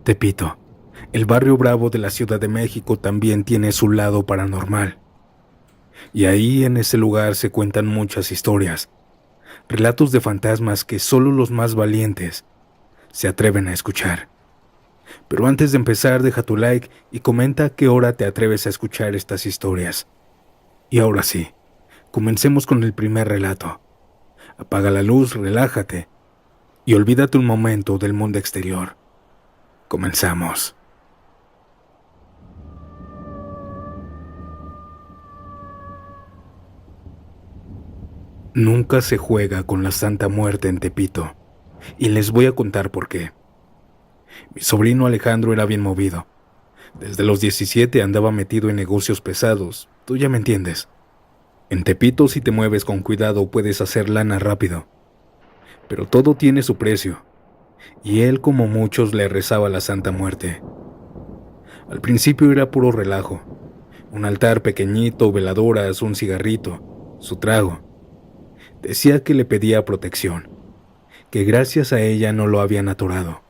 Tepito, el barrio bravo de la Ciudad de México, también tiene su lado paranormal. Y ahí en ese lugar se cuentan muchas historias, relatos de fantasmas que solo los más valientes se atreven a escuchar. Pero antes de empezar, deja tu like y comenta a qué hora te atreves a escuchar estas historias. Y ahora sí, comencemos con el primer relato. Apaga la luz, relájate y olvídate un momento del mundo exterior. Comenzamos. Nunca se juega con la Santa Muerte en Tepito, y les voy a contar por qué. Mi sobrino Alejandro era bien movido. Desde los 17 andaba metido en negocios pesados, tú ya me entiendes. En Tepito, si te mueves con cuidado, puedes hacer lana rápido. Pero todo tiene su precio, y él, como muchos, le rezaba a la Santa Muerte. Al principio era puro relajo. Un altar pequeñito, veladoras, un cigarrito, su trago. Decía que le pedía protección, que gracias a ella no lo habían atorado.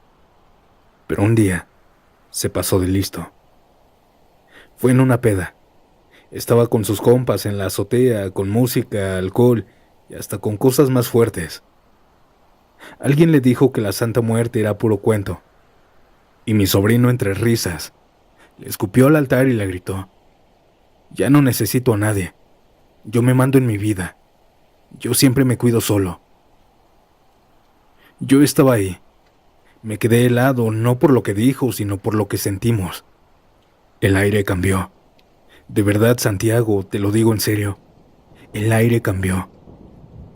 Pero un día se pasó de listo. Fue en una peda. Estaba con sus compas en la azotea, con música, alcohol y hasta con cosas más fuertes. Alguien le dijo que la Santa Muerte era puro cuento, y mi sobrino, entre risas, le escupió al altar y le gritó: «Ya no necesito a nadie. Yo me mando en mi vida. Yo siempre me cuido solo». Yo estaba ahí. Me quedé helado, no por lo que dijo, sino por lo que sentimos. El aire cambió. De verdad, Santiago, te lo digo en serio. El aire cambió.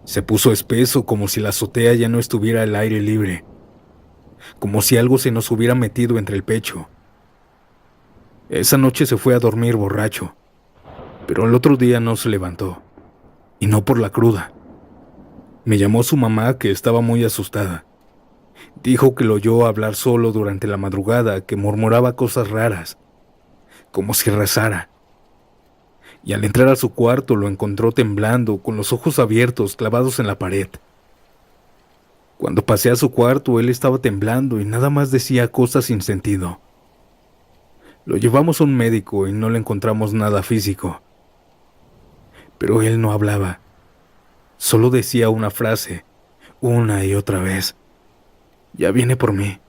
Se puso espeso, como si la azotea ya no estuviera al aire libre. Como si algo se nos hubiera metido entre el pecho. Esa noche se fue a dormir borracho, pero al otro día no se levantó. Y no por la cruda. Me llamó su mamá, que estaba muy asustada. Dijo que lo oyó hablar solo durante la madrugada, que murmuraba cosas raras, como si rezara. Y al entrar a su cuarto lo encontró temblando, con los ojos abiertos, clavados en la pared. Cuando pasé a su cuarto, él estaba temblando y nada más decía cosas sin sentido. Lo llevamos a un médico y no le encontramos nada físico. Pero él no hablaba. Solo decía una frase, una y otra vez: «Ya viene por mí.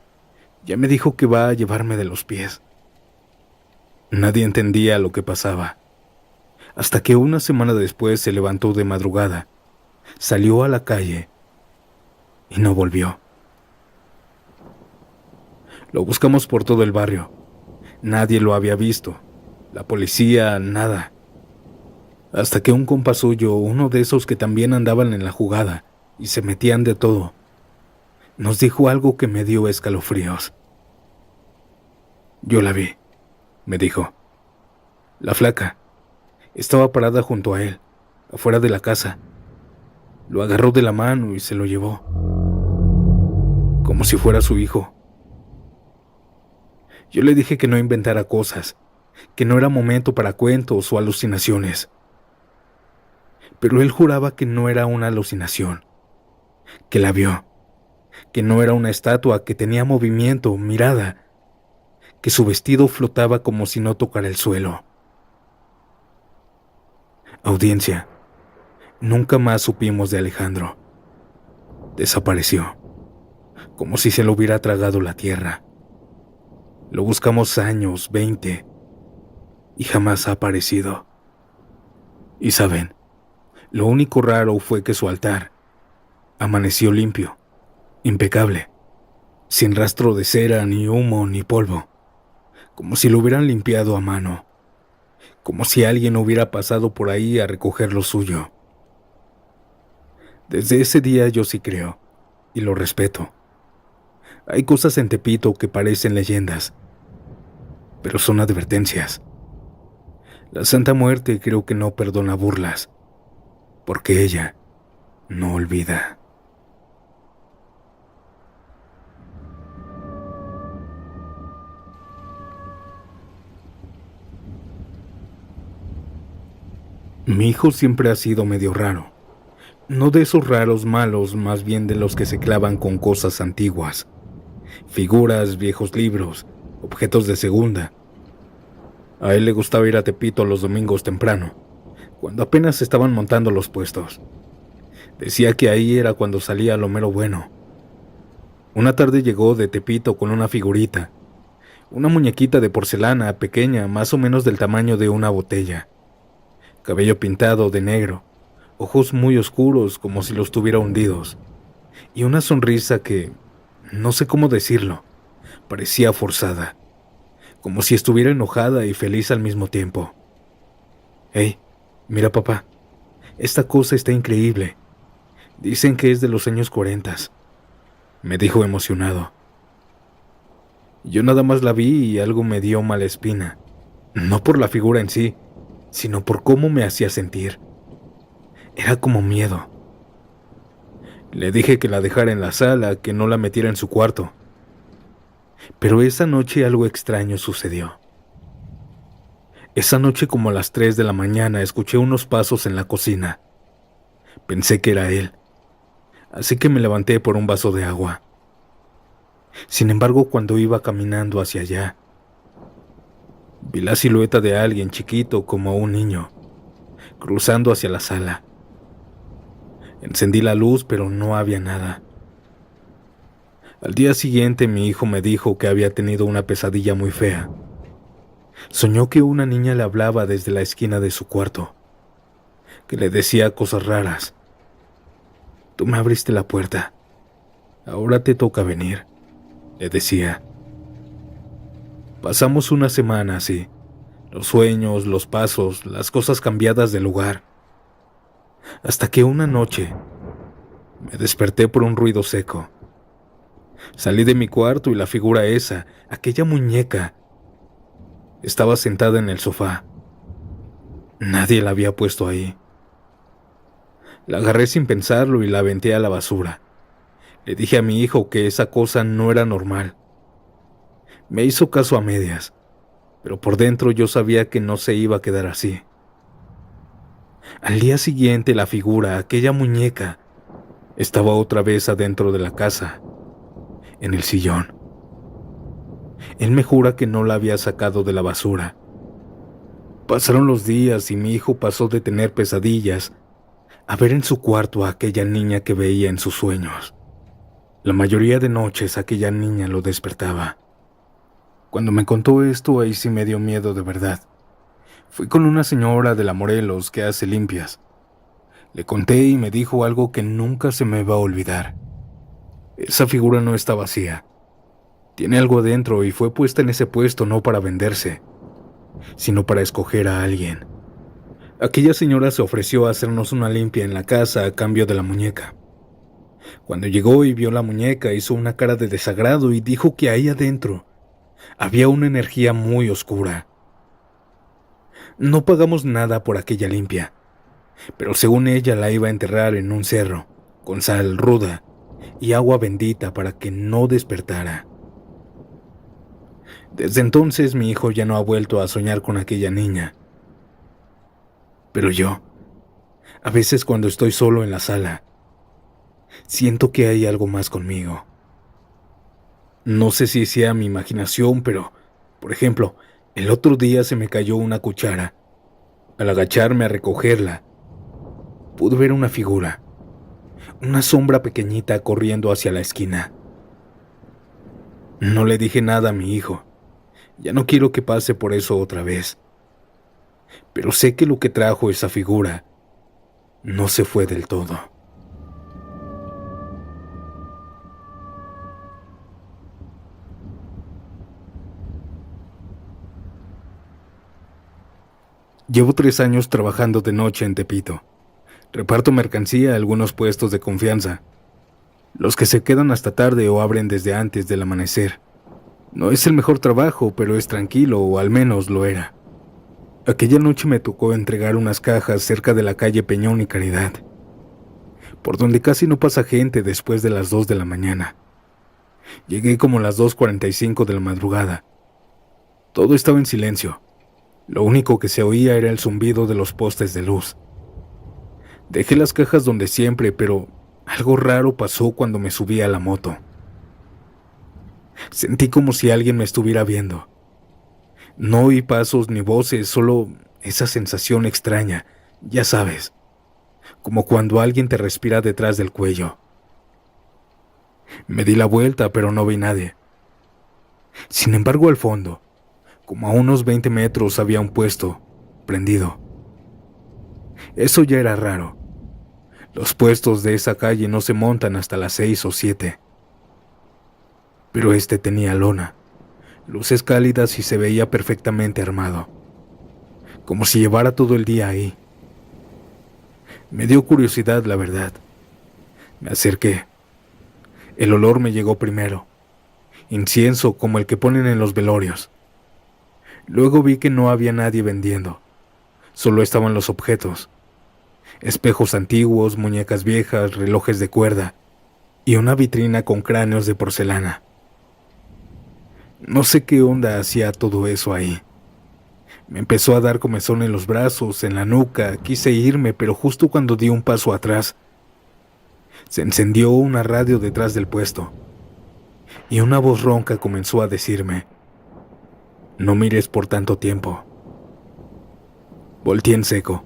Ya me dijo que va a llevarme de los pies». Nadie entendía lo que pasaba. Hasta que una semana después se levantó de madrugada, salió a la calle y no volvió. Lo buscamos por todo el barrio. Nadie lo había visto. La policía, nada. Hasta que un compa suyo, uno de esos que también andaban en la jugada y se metían de todo, nos dijo algo que me dio escalofríos. «Yo la vi», me dijo. La flaca estaba parada junto a él, afuera de la casa. Lo agarró de la mano y se lo llevó, como si fuera su hijo. Yo le dije que no inventara cosas, que no era momento para cuentos o alucinaciones. Pero él juraba que no era una alucinación, que la vio, que no era una estatua, que tenía movimiento, mirada, que su vestido flotaba como si no tocara el suelo. Audiencia, nunca más supimos de Alejandro. Desapareció, como si se lo hubiera tragado la tierra. Lo buscamos años, 20, y jamás ha aparecido. Y saben, lo único raro fue que su altar amaneció limpio, impecable, sin rastro de cera, ni humo, ni polvo, como si lo hubieran limpiado a mano, como si alguien hubiera pasado por ahí a recoger lo suyo. Desde ese día yo sí creo, y lo respeto. Hay cosas en Tepito que parecen leyendas, pero son advertencias. La Santa Muerte creo que no perdona burlas, porque ella no olvida. Mi hijo siempre ha sido medio raro. No de esos raros malos, más bien de los que se clavan con cosas antiguas, figuras, viejos libros, objetos de segunda. A él le gustaba ir a Tepito los domingos temprano, cuando apenas estaban montando los puestos. Decía que ahí era cuando salía lo mero bueno. Una tarde llegó de Tepito con una figurita, una muñequita de porcelana pequeña, más o menos del tamaño de una botella. Cabello pintado de negro, ojos muy oscuros como si los tuviera hundidos, y una sonrisa que, no sé cómo decirlo, parecía forzada, como si estuviera enojada y feliz al mismo tiempo. «Hey, mira papá, esta cosa está increíble. Dicen que es de los años 40», me dijo emocionado. Yo nada más la vi y algo me dio mala espina, no por la figura en sí, sino por cómo me hacía sentir. Era como miedo. Le dije que la dejara en la sala, que no la metiera en su cuarto. Pero esa noche algo extraño sucedió. Esa noche, como a las 3 de la mañana, escuché unos pasos en la cocina. Pensé que era él, así que me levanté por un vaso de agua. Sin embargo, cuando iba caminando hacia allá, vi la silueta de alguien chiquito como un niño, cruzando hacia la sala. Encendí la luz, pero no había nada. Al día siguiente mi hijo me dijo que había tenido una pesadilla muy fea. Soñó que una niña le hablaba desde la esquina de su cuarto, que le decía cosas raras. «Tú me abriste la puerta, ahora te toca venir», le decía. Pasamos una semana así, los sueños, los pasos, las cosas cambiadas de lugar, hasta que una noche me desperté por un ruido seco. Salí de mi cuarto y la figura esa, aquella muñeca, estaba sentada en el sofá. Nadie la había puesto ahí. La agarré sin pensarlo y la aventé a la basura. Le dije a mi hijo que esa cosa no era normal. Me hizo caso a medias, pero por dentro yo sabía que no se iba a quedar así. Al día siguiente la figura, aquella muñeca, estaba otra vez adentro de la casa, en el sillón. Él me jura que no la había sacado de la basura. Pasaron los días y mi hijo pasó de tener pesadillas a ver en su cuarto a aquella niña que veía en sus sueños. La mayoría de noches aquella niña lo despertaba. Cuando me contó esto, ahí sí me dio miedo de verdad. Fui con una señora de la Morelos que hace limpias. Le conté y me dijo algo que nunca se me va a olvidar. Esa figura no está vacía. Tiene algo adentro y fue puesta en ese puesto no para venderse, sino para escoger a alguien. Aquella señora se ofreció a hacernos una limpia en la casa a cambio de la muñeca. Cuando llegó y vio la muñeca, hizo una cara de desagrado y dijo que ahí adentro había una energía muy oscura. No pagamos nada por aquella limpia, pero según ella la iba a enterrar en un cerro, con sal ruda y agua bendita para que no despertara. Desde entonces mi hijo ya no ha vuelto a soñar con aquella niña. Pero yo, a veces cuando estoy solo en la sala, siento que hay algo más conmigo. No sé si sea mi imaginación, pero, por ejemplo, el otro día se me cayó una cuchara. Al agacharme a recogerla, pude ver una figura, una sombra pequeñita corriendo hacia la esquina. No le dije nada a mi hijo. Ya no quiero que pase por eso otra vez. Pero sé que lo que trajo esa figura no se fue del todo. Llevo 3 años trabajando de noche en Tepito. Reparto mercancía a algunos puestos de confianza, los que se quedan hasta tarde o abren desde antes del amanecer. No es el mejor trabajo, pero es tranquilo, o al menos lo era. Aquella noche me tocó entregar unas cajas cerca de la calle Peñón y Caridad, por donde casi no pasa gente después de las 2 de la mañana. Llegué como a las 2:45 de la madrugada. Todo estaba en silencio. Lo único que se oía era el zumbido de los postes de luz. Dejé las cajas donde siempre, pero algo raro pasó cuando me subí a la moto. Sentí como si alguien me estuviera viendo. No oí pasos ni voces, solo esa sensación extraña, ya sabes, como cuando alguien te respira detrás del cuello. Me di la vuelta, pero no vi nadie. Sin embargo, al fondo, como a unos 20 metros, había un puesto, prendido. Eso ya era raro. Los puestos de esa calle no se montan hasta las 6 o 7. Pero este tenía lona, luces cálidas y se veía perfectamente armado, como si llevara todo el día ahí. Me dio curiosidad, la verdad. Me acerqué. El olor me llegó primero, incienso como el que ponen en los velorios. Luego vi que no había nadie vendiendo, solo estaban los objetos. Espejos antiguos, muñecas viejas, relojes de cuerda y una vitrina con cráneos de porcelana. No sé qué onda hacía todo eso ahí. Me empezó a dar comezón en los brazos, en la nuca, quise irme, pero justo cuando di un paso atrás, se encendió una radio detrás del puesto y una voz ronca comenzó a decirme: no mires por tanto tiempo. Volteé en seco,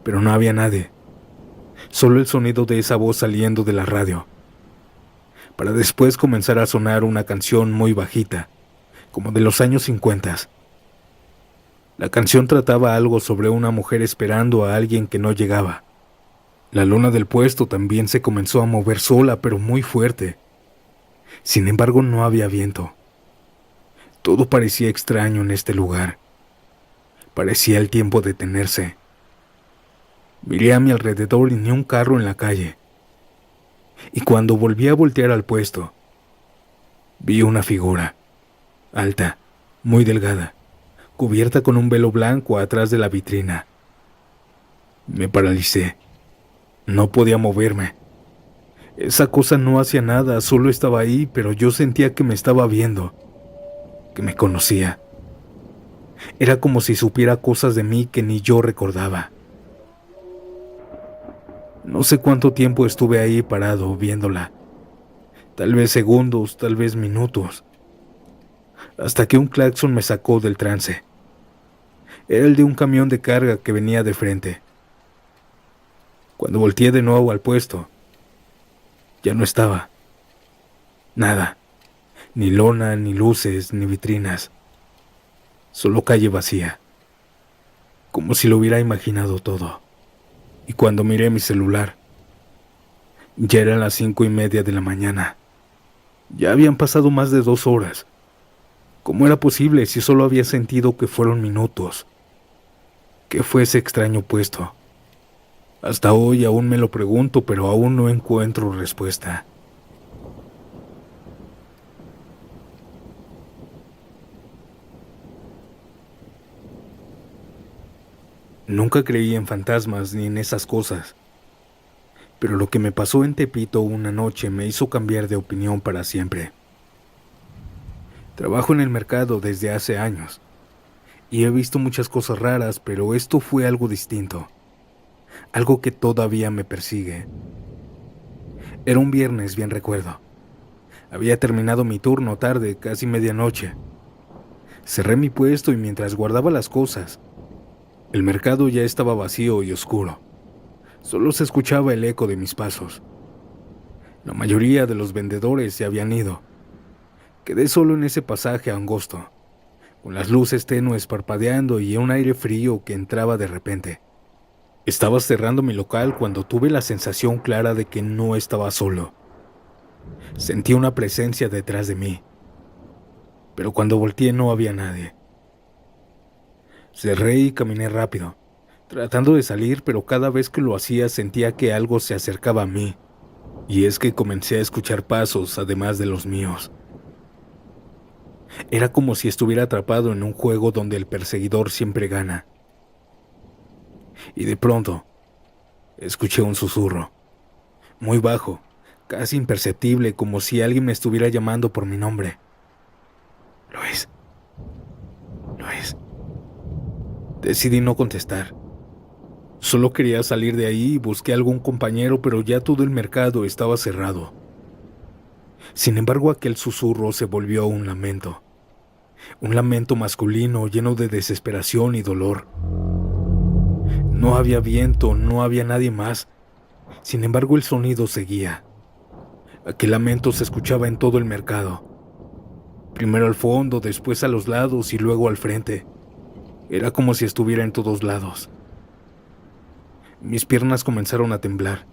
pero no había nadie, solo el sonido de esa voz saliendo de la radio, para después comenzar a sonar una canción muy bajita, como de los años 50. La canción trataba algo sobre una mujer esperando a alguien que no llegaba. La lona del puesto también se comenzó a mover sola, pero muy fuerte. Sin embargo, no había viento. Todo parecía extraño en este lugar. Parecía el tiempo detenerse. Miré a mi alrededor y ni un carro en la calle. Y cuando volví a voltear al puesto, vi una figura, alta, muy delgada, cubierta con un velo blanco atrás de la vitrina. Me paralicé. No podía moverme. Esa cosa no hacía nada, solo estaba ahí, pero yo sentía que me estaba viendo, que me conocía. Era como si supiera cosas de mí que ni yo recordaba. No sé cuánto tiempo estuve ahí parado viéndola. Tal vez segundos, tal vez minutos. Hasta que un claxon me sacó del trance. Era el de un camión de carga que venía de frente. Cuando volteé de nuevo al puesto, ya no estaba. Nada. Ni lona, ni luces, ni vitrinas. Solo calle vacía. Como si lo hubiera imaginado todo. Y cuando miré mi celular, ya eran las 5:30 de la mañana. Ya habían pasado más de 2 horas. ¿Cómo era posible si solo había sentido que fueron minutos? ¿Qué fue ese extraño puesto? Hasta hoy aún me lo pregunto, pero aún no encuentro respuesta. Nunca creí en fantasmas ni en esas cosas, pero lo que me pasó en Tepito una noche me hizo cambiar de opinión para siempre. Trabajo en el mercado desde hace años y he visto muchas cosas raras, pero esto fue algo distinto, algo que todavía me persigue. Era un viernes, bien recuerdo. Había terminado mi turno tarde, casi medianoche. Cerré mi puesto y mientras guardaba las cosas, el mercado ya estaba vacío y oscuro. Solo se escuchaba el eco de mis pasos. La mayoría de los vendedores se habían ido. Quedé solo en ese pasaje angosto, con las luces tenues parpadeando y un aire frío que entraba de repente. Estaba cerrando mi local cuando tuve la sensación clara de que no estaba solo. Sentí una presencia detrás de mí, pero cuando volteé no había nadie. Cerré y caminé rápido, tratando de salir, pero cada vez que lo hacía sentía que algo se acercaba a mí, y es que comencé a escuchar pasos además de los míos. Era como si estuviera atrapado en un juego donde el perseguidor siempre gana. Y de pronto, escuché un susurro, muy bajo, casi imperceptible, como si alguien me estuviera llamando por mi nombre. Luis, Luis. Decidí no contestar. Solo quería salir de ahí y busqué a algún compañero, pero ya todo el mercado estaba cerrado. Sin embargo, aquel susurro se volvió un lamento masculino lleno de desesperación y dolor. No había viento, no había nadie más. Sin embargo, el sonido seguía. Aquel lamento se escuchaba en todo el mercado. Primero al fondo, después a los lados y luego al frente. Era como si estuviera en todos lados. Mis piernas comenzaron a temblar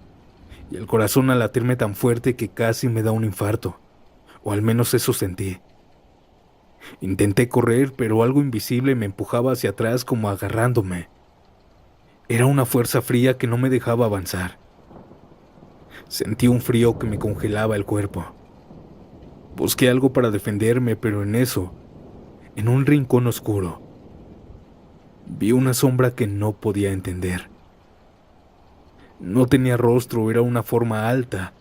y el corazón a latirme tan fuerte que casi me da un infarto, o al menos eso sentí. Intenté correr, pero algo invisible me empujaba hacia atrás como agarrándome. Era una fuerza fría que no me dejaba avanzar. Sentí un frío que me congelaba el cuerpo. Busqué algo para defenderme, pero en un rincón oscuro, vi una sombra que no podía entender. No tenía rostro, era una forma alta,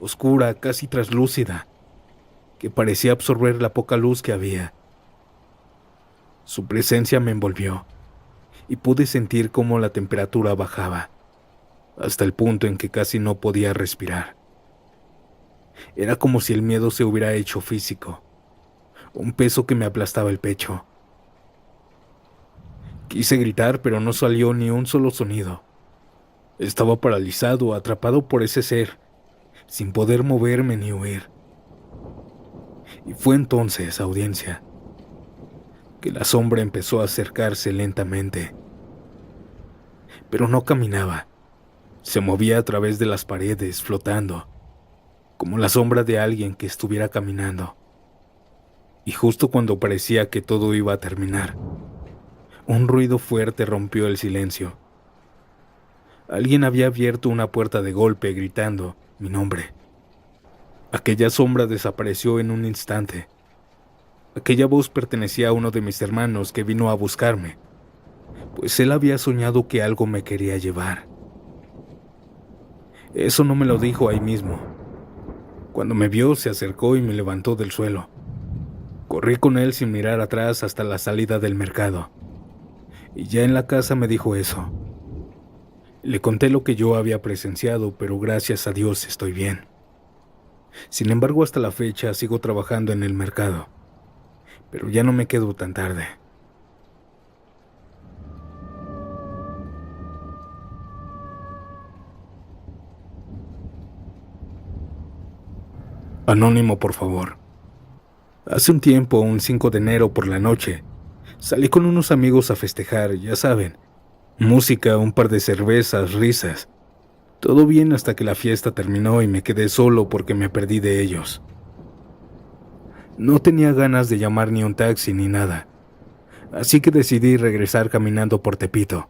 oscura, casi traslúcida, que parecía absorber la poca luz que había. Su presencia me envolvió y pude sentir cómo la temperatura bajaba, hasta el punto en que casi no podía respirar. Era como si el miedo se hubiera hecho físico, un peso que me aplastaba el pecho. Quise gritar, pero no salió ni un solo sonido. Estaba paralizado, atrapado por ese ser, sin poder moverme ni huir. Y fue entonces, audiencia, que la sombra empezó a acercarse lentamente. Pero no caminaba, se movía a través de las paredes, flotando, como la sombra de alguien que estuviera caminando. Y justo cuando parecía que todo iba a terminar, un ruido fuerte rompió el silencio. Alguien había abierto una puerta de golpe, gritando mi nombre. Aquella sombra desapareció en un instante. Aquella voz pertenecía a uno de mis hermanos que vino a buscarme, pues él había soñado que algo me quería llevar. Eso no me lo dijo ahí mismo. Cuando me vio, se acercó y me levantó del suelo. Corrí con él sin mirar atrás hasta la salida del mercado. Y ya en la casa me dijo eso. Le conté lo que yo había presenciado, pero gracias a Dios estoy bien. Sin embargo, hasta la fecha sigo trabajando en el mercado, pero ya no me quedo tan tarde. Anónimo, por favor. Hace un tiempo, un 5 de enero por la noche, salí con unos amigos a festejar, ya saben. Música, un par de cervezas, risas. Todo bien hasta que la fiesta terminó y me quedé solo porque me perdí de ellos. No tenía ganas de llamar ni un taxi ni nada, así que decidí regresar caminando por Tepito.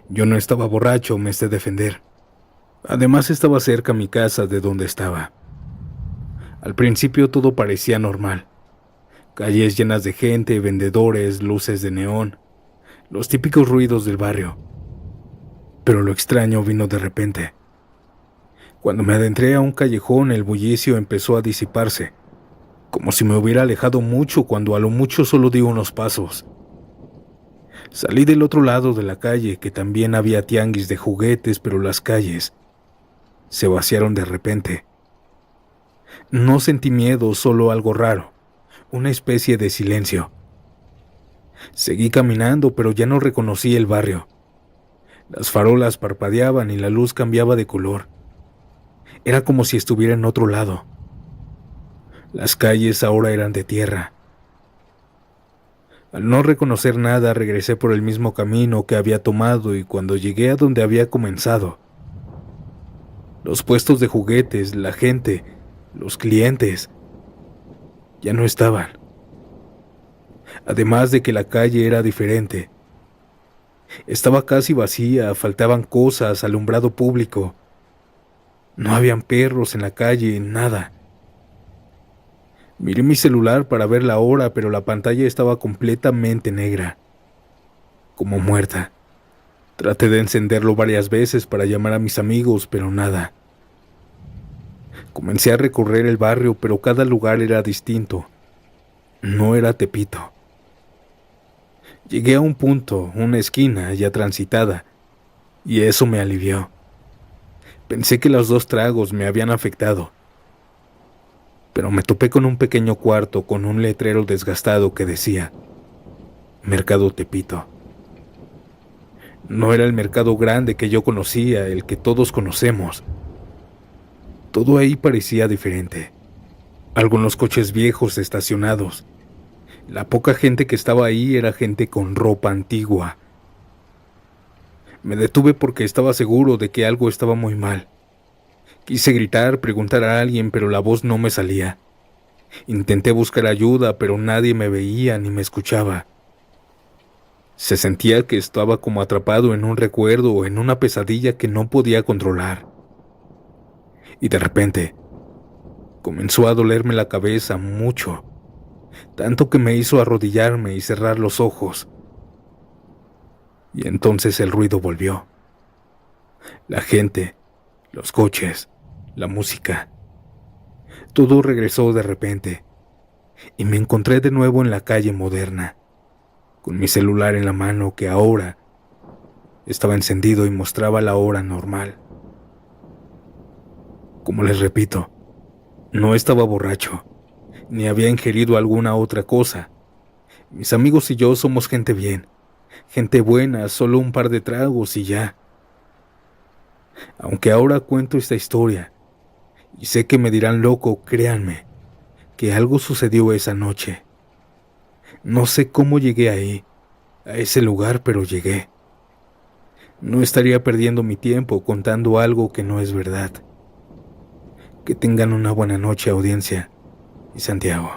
Yo no estaba borracho, me sé defender. Además estaba cerca mi casa de donde estaba. Al principio todo parecía normal. Calles llenas de gente, vendedores, luces de neón, los típicos ruidos del barrio. Pero lo extraño vino de repente. Cuando me adentré a un callejón, el bullicio empezó a disiparse, como si me hubiera alejado mucho cuando a lo mucho solo di unos pasos. Salí del otro lado de la calle, que también había tianguis de juguetes, pero las calles se vaciaron de repente. No sentí miedo, solo algo raro, una especie de silencio. Seguí caminando, pero ya no reconocí el barrio. Las farolas parpadeaban y la luz cambiaba de color. Era como si estuviera en otro lado. Las calles ahora eran de tierra. Al no reconocer nada, regresé por el mismo camino que había tomado y cuando llegué a donde había comenzado, los puestos de juguetes, la gente, los clientes, ya no estaban. Además de que la calle era diferente. Estaba casi vacía, faltaban cosas, alumbrado público. No habían perros en la calle, nada. Miré mi celular para ver la hora, pero la pantalla estaba completamente negra, como muerta. Traté de encenderlo varias veces para llamar a mis amigos, pero nada. Comencé a recorrer el barrio, pero cada lugar era distinto. No era Tepito. Llegué a un punto, una esquina ya transitada, y eso me alivió. Pensé que los 2 tragos me habían afectado. pero me topé con un pequeño cuarto con un letrero desgastado que decía Mercado Tepito. No era el mercado grande que yo conocía, el que todos conocemos. Todo ahí parecía diferente. Algunos coches viejos estacionados. La poca gente que estaba ahí era gente con ropa antigua. Me detuve porque estaba seguro de que algo estaba muy mal. Quise gritar, preguntar a alguien, pero la voz no me salía. Intenté buscar ayuda, pero nadie me veía ni me escuchaba. Se sentía que estaba como atrapado en un recuerdo o en una pesadilla que no podía controlar. Y de repente, comenzó a dolerme la cabeza mucho, tanto que me hizo arrodillarme y cerrar los ojos. Y entonces el ruido volvió. La gente, los coches, la música. Todo regresó de repente, y me encontré de nuevo en la calle moderna, con mi celular en la mano que ahora estaba encendido y mostraba la hora normal. Como les repito, no estaba borracho, ni había ingerido alguna otra cosa. Mis amigos y yo somos gente bien, gente buena, solo un par de tragos y ya. Aunque ahora cuento esta historia, y sé que me dirán loco, créanme, que algo sucedió esa noche. No sé cómo llegué ahí, a ese lugar, pero llegué. No estaría perdiendo mi tiempo contando algo que no es verdad. Que tengan una buena noche, audiencia, y Santiago.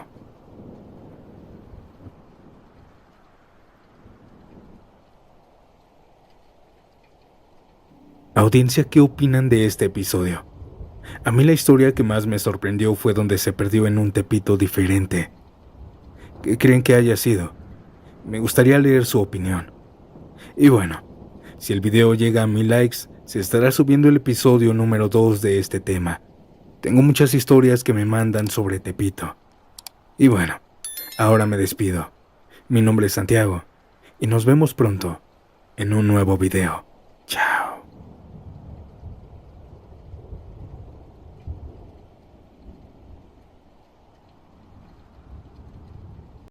Audiencia, ¿qué opinan de este episodio? A mí la historia que más me sorprendió fue donde se perdió en un Tepito diferente. ¿Qué creen que haya sido? Me gustaría leer su opinión. Y bueno, si el video llega a 1000 likes, se estará subiendo el episodio número 2 de este tema. Tengo muchas historias que me mandan sobre Tepito. Y bueno, ahora me despido. Mi nombre es Santiago, y nos vemos pronto en un nuevo video.